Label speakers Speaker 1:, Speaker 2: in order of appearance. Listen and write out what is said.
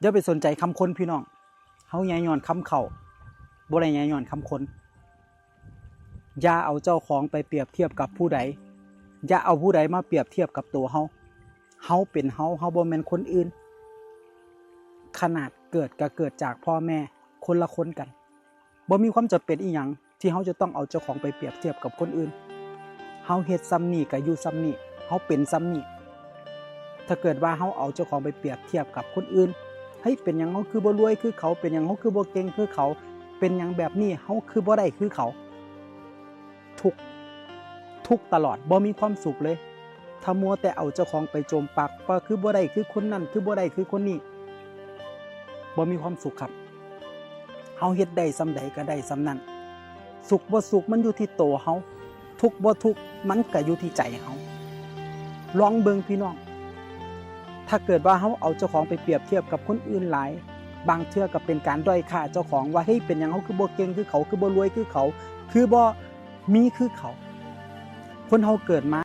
Speaker 1: อย่าไปสนใจคำคนพี่น้องเฮาแย่ย้อนคำเขาบ่ได้แย่ย้อนคำคนอย่าเอาเจ้าของไปเปรียบเทียบกับผู้ใดอย่าเอาผู้ใดมาเปรียบเทียบกับตัวเฮาเฮาเป็นเฮาบ่แม่นคนอื่นขนาดเกิดก็เกิดจากพ่อแม่คนละคนกันบ่มีความจำเป็นอีหยังที่เฮาจะต้องเอาเจ้าของไปเปรียบเทียบกับคนอื่นเฮาเฮ็ดซ้ำนี่ก็อยู่ซ้ำนี่เฮาเป็นซ้ำนี่ถ้าเกิดว่าเฮาเอาเจ้าของไปเปรียบเทียบกับคนอื่นเฮ้ยเป็นหยังเฮาคือบ่รวยคือเขาเป็นหยังเฮาคือบ่เก่งคือเขาเป็นหยังแบบนี้เฮาคือบ่ได้คือเขาทุกตลอดบ่มีความสุขเลยถ้ามัวแต่เอาเจ้าของไปโจมปักว่าคือบ่ได้คือคนนั้นคือบ่ได้คือคนนี้บ่มีความสุขครับเฮาเฮ็ดได้ส่ำใดก็ได้ส่ำนั้นสุขบ่สุขมันอยู่ที่ตัวเฮาทุกข์บ่ทุกข์มันก็อยู่ที่ใจเฮาลองเบิ่งพี่น้องถ้าเกิดว่าเฮาเอาเจ้าของไปเปรียบเทียบกับคนอื่นหลายบางเทื่อก็เป็นการด้อยค่าเจ้าของว่าเฮ้ยเป็นหยังเฮาคือบ่เก่งคือเขาคือบ่รวยคือเขาคือบ่มีคือเขาคนเฮาเกิดมา